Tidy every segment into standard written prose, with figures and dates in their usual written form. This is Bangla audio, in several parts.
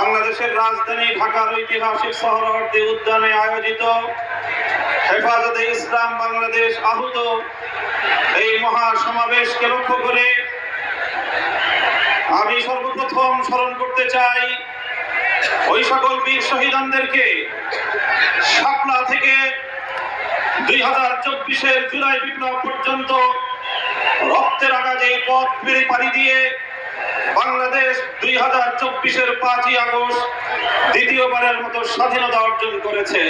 বাংলাদেশের রাজধানী ঢাকার ঐতিহাসিক সোহরাওয়ার্দী উদ্যানে আয়োজিত হেফাজতে ইসলাম বাংলাদেশ আহত এই মহাসমাবেশকে লক্ষ্য করে আমি সর্বপ্রথম স্মরণ করতে চাই ওই সকল বীর শহীদদেরকে। শাপলা থেকে 2024-এর জুলাই বিপ্লব পর্যন্ত রক্তের আগাজে পথ পাড়ি দিয়ে বাংলাদেশ 2024-এর 5ই আগস্ট দ্বিতীয়বারের মতো স্বাধীনতা অর্জন করেছে।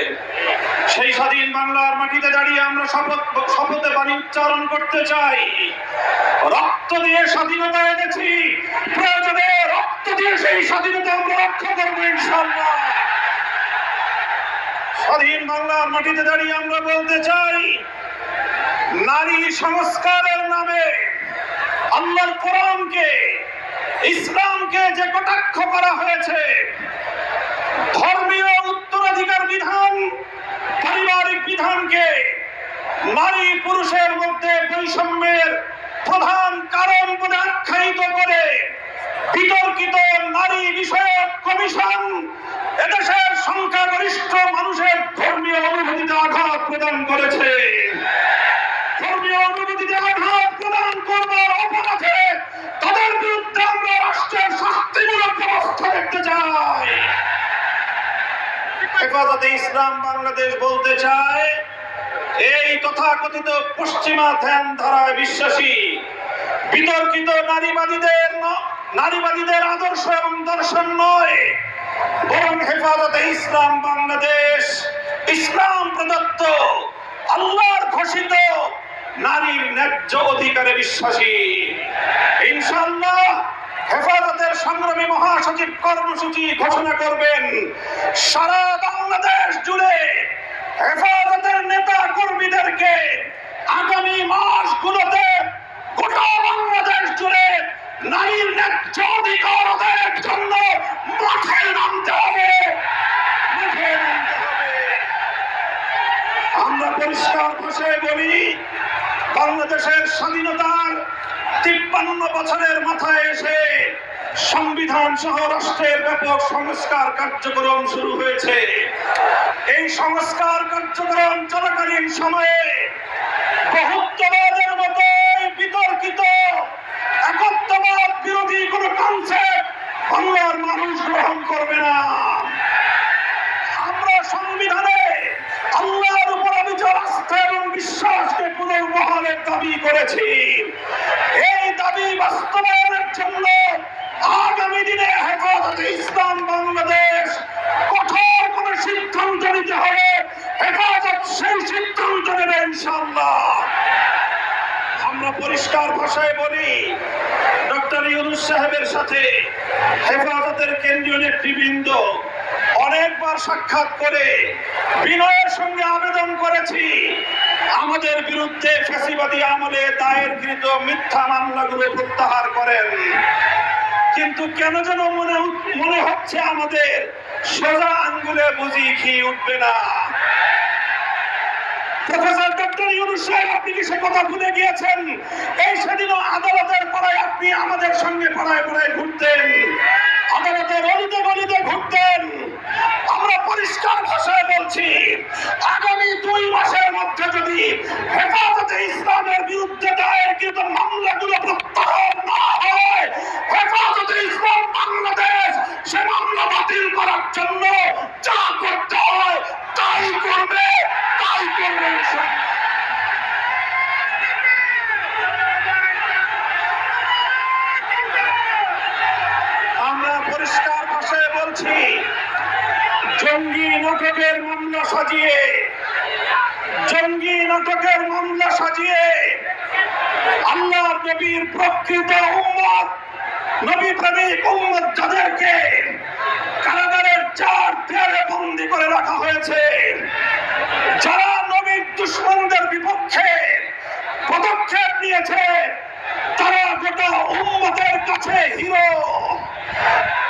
সেই স্বাধীন বাংলার মাটিতে দাঁড়িয়ে আমরা শপথে বাণী উচ্চারণ করতে চাই, রক্ত দিয়ে স্বাধীনতা এনেছি, প্রয়োজনে রক্ত দিয়ে সেই স্বাধীনতা আমরা রক্ষা করবো ইনশাআল্লাহ। স্বাধীন বাংলার মাটিতে দাঁড়িয়ে আমরা বলতে চাই, নারী সংস্কারের নামে আল্লাহর কোরআনকে, ইসলামকে যে কটাক্ষ করা হয়েছে, ধর্মীয় উত্তরাধিকার বিধান, পারিবারিক বিধানকে নারী পুরুষের মধ্যে বৈষম্যের প্রধান কারণ বলে আখ্যায়িত করে বিতর্কিত নারী বিষয়ক কমিশন এদেশের সংখ্যাগরিষ্ঠ মানুষের ধর্মীয় অনুভূতিতে আঘাত প্রদান করেছে। ধর্মীয় অনুভূতিতে আঘাত প্রদান করবার অপরাধে তাদের বিরুদ্ধে আমরা রাষ্ট্রের শাস্তিমূলক ব্যবস্থা দেখতে চাই। হেফাজতে ইসলাম বাংলাদেশ বলতে চায়, এই তথাকথিত পশ্চিমা ধ্যান ধারায় বিশ্বাসী বিতর্কিত নারীবাদীদের আদর্শ এবং দর্শন নয়, বরং হেফাজতে ইসলাম বাংলাদেশ ইসলাম প্রদত্ত আল্লাহর ঘোষিত নারীর ন্যায্য অধিকারে বিশ্বাসী। ইনশাআল্লাহ হেফাজতের সংগ্রামী মহাসচিব কর্মসূচি ঘোষণা করবেন। সারা বাংলাদেশ জুড়ে হেফাজতের নেতা কর্মীদেরকে আগামী মাসগুলোতে গোটা বাংলাদেশ জুড়ে নারীর ন্যায্য অধিকার আদায়ের জন্য মাঠে নামতে হবে। আমরা পরিষ্কার ভাষায় বলি, বাংলাদেশের স্বাধীনতার 53 বছরের মাথায় এসে সংবিধান সহ রাষ্ট্রের ব্যাপক সংস্কার কার্যক্রম শুরু হয়েছে। এই সংস্কার কার্যক্রম চলাকালীন সময়ে বহুত্ববাদের মতো বিতর্কিত একত্ববাদ বিরোধী কোন কনসেপ্ট বাংলার মানুষ গ্রহণ করবে না। আমরা সংবিধানে আল্লাহর উপর অবিচল আস্থা এবং বিশ্বাসকে পুনর্বহালের দাবি করেছি। এই দাবি বাস্তবায়নের জন্য আগামী দিনে হেফাজতে ইসলাম বাংলাদেশ কঠোর কোন সিদ্ধান্ত নিতে হবে, হেফাজত সেই সিদ্ধান্ত নেবে ইনশাআল্লাহ। আমরা পরিষ্কার ভাষায় বলি, ডক্টর ইউনূস সাহেবের সাথে হেফাজতের কেন্দ্রীয় নেতৃবৃন্দ অনেকবার সাক্ষাৎ করে বিনয়ের সঙ্গে আবেদন করেছি, আমাদের বিরুদ্ধে ফ্যাসিবাদী আমলে দায়েরকৃত মিথ্যা মামলাগুলো প্রত্যাহার করেন। কিন্তু কেন যেন মনে হচ্ছে আমাদের সোজা আঙ্গুলে বুঝি ঘি উঠবে না। প্রফেসর ডক্টর ইউনূস সাহেব, আপনি কি সে কথা ভুলে গিয়েছেন? এই সেদিনও আদালতের পাড়ায় আপনি আমাদের সঙ্গে পাড়ায় পাড়ায় ঘুরতেন, আদালতের অলিতে গলিতে ঘুরতেন। আমরা পরিষ্কার ভাষায় বলছি, আগামী 2 মাসের মধ্যে যদি হেফাজতে ইসলামের বিরুদ্ধে দায়েরকৃত মামলাগুলো প্রত্যাহার না হয়, হেফাজতে ইসলাম বাংলাদেশ সে মামলা বাতিল করার জন্য যা করতে হয় তাই করবে, তাই করবে। আমরা পরিষ্কার ভাষায় বলছি, জঙ্গি নাটকের মামলা সাজিয়ে আল্লাহর নবীর প্রকৃত উম্মত, নবী প্রেমিক উম্মত যাদেরকে কারাগারের 4 দেয়ালে বন্দী করে রাখা হয়েছে, যারা নবীর দুশমনদের বিপক্ষে পদক্ষেপ নিয়েছে, তারা গোটা উম্মতের কাছে হিরো,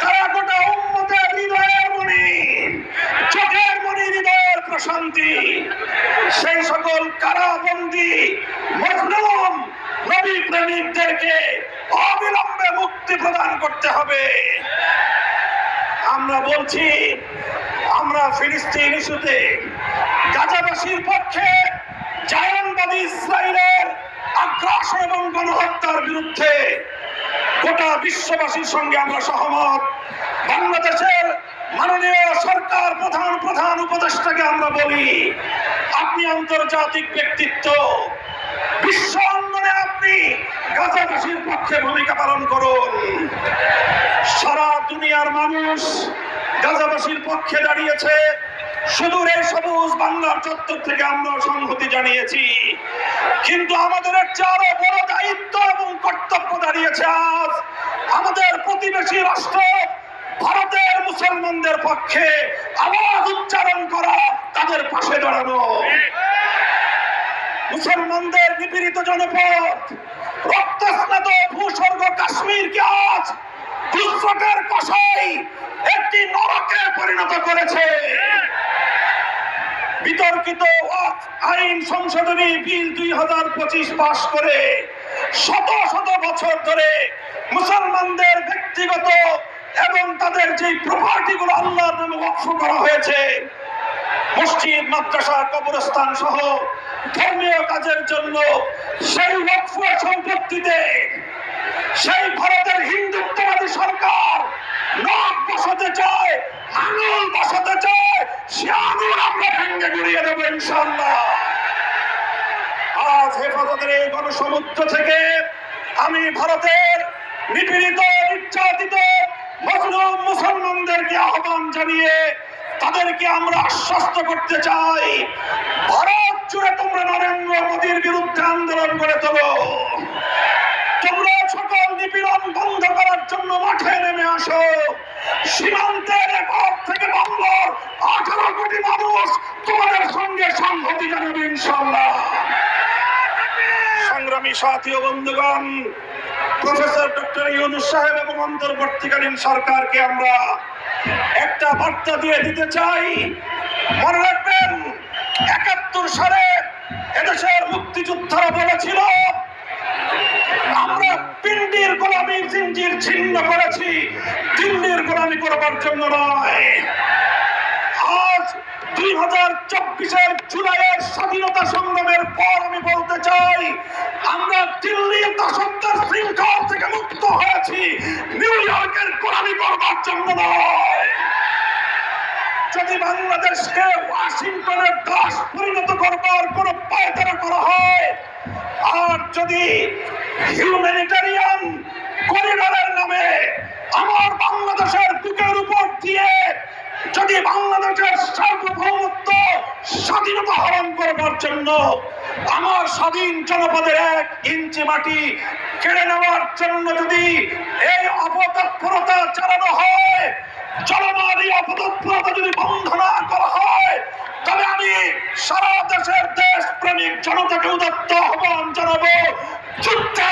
তারা গোটা উম্মতের হৃদয়ের মণি, চোখের মণি, হৃদয়ের প্রশান্তি। সেই সকল কারাবন্দী মজলুম নবী প্রেমিকদেরকে অবিলম্বে মুক্তি প্রদান করতে হবে। আমরা বলছি, আমরা ফিলিস্তিন ইস্যুতে গাজাবাসীর পক্ষে, জায়নবাদী ইসরায়েলের আগ্রাসন এবং গণহত্যার বিরুদ্ধে গোটা বিশ্ববাসীর সঙ্গে আমরা সহমত। বাংলাদেশের মাননীয় সরকার প্রধান উপদেষ্টাকে আমরা বলি, আপনি আন্তর্জাতিক ব্যক্তিত্ব, বিশ্ব অঙ্গনে আপনি গাজাবাসীর পক্ষে ভূমিকা পালন করুন। সারা দুনিয়ার মানুষ গাজাবাসীর পক্ষে দাঁড়িয়েছে। সুদূর এই সবুজ বাংলার চত্বর থেকে আমরা সংহতি জানিয়েছি, কিন্তু আমাদের আরো বড় দায়িত্ব এবং কর্তব্য দাঁড়িয়েছে আজ আমাদের প্রতিবেশী রাষ্ট্র ভারতের মুসলমানদের পক্ষে আওয়াজ উচ্চারণ করা, তাদের পাশে দাঁড়ানো। মুসলমানদের নিপীড়িত জনপদ, রক্তস্নাত ভূস্বর্গ কাশ্মীরকে আজ গুজরাটের কসাই একটি নরকে পরিণত করেছে। বিতর্কিত আইন সংশোধনী বিল 2025 পাস করে শত শত বছর ধরে মুসলমানদের ব্যক্তিগত এবং তাদের যে প্রপার্টি গুলো আল্লাহর নামে ওয়াকফ করা হয়েছে, মসজিদ, মাদ্রাসা, কবরস্থান সহ ধর্মীয় কাজের জন্য, সেই ওয়াকফ সম্পত্তিতে সেই ভারতের হিন্দুত্ববাদী সরকার নখ বসাতে চায়, আঙুল বসাতে চায়। সে আঙুল আমরা ভেঙে গুড়িয়ে দেবো ইনশাআল্লাহ। আজ হেফাজতের এই গণসমুদ্র থেকে আমি ভারতের নিপীড়িত, নির্যাতিত মজলুম মুসলমানদেরকে আহ্বান জানিয়ে তাদেরকে আমরা আশ্বস্ত করতে চাই, ভারত জুড়ে তোমরা নরেন্দ্র মোদীর বিরুদ্ধে আন্দোলন করে তোলো। তোমরা সকল নিপীড়ন বন্ধ করার জন্য মাঠে নেমে আসো। সীমান্তের এপার থেকে বাংলার 18 কোটি মানুষ তোমাদের সঙ্গে সংহতি জানাবে ইনশাআল্লাহ। সংগ্রামী সাথী ও বন্ধুগণ, প্রফেসর ডক্টর ইউনূস সাহেব এবং অন্তর্বর্তীকালীন সরকারকে আমরা একটা বার্তা দিয়ে দিতে চাই। মনে রাখবেন, 71 সালে এদেশের মুক্তিযোদ্ধারা বলেছিল, আমরা পিন্ডির গোলামীর জিঞ্জির ছিন্ন করেছি, দিল্লির গোলামী করবার জন্য নয়। আজ 2024-এর জুলাইয়ের স্বাধীনতা সংগ্রামের পর আমি বলতে চাই, আমরা দিল্লির দাসত্বের শৃঙ্খল থেকে মুক্ত হয়েছি, নিউ ইয়র্কের গোলামী করবার জন্য নয়। যদি বাংলাদেশকে ওয়াশিংটনের দাস পরিণত করবার কোন পায়তারা করা হয়, আর যদি হিউম্যানিটেরিয়ান করিডোরের নামে আমার বাংলাদেশের বুকের উপর দিয়ে যদি বাংলাদেশের সার্বভৌমত্ব, স্বাধীনতা হরণ করবার জন্য আমার স্বাধীন জনপদের 1 ইঞ্চি মাটি কেড়ে নেওয়ার জন্য যদি এই অপতৎপরতা চালানো হয়, চলমান এই অপতৎপরতা যদি বন্ধ না করা হয়, তবে আমি সারা দেশের দেশপ্রেমিক জনতাকে উদাত্ত আহ্বান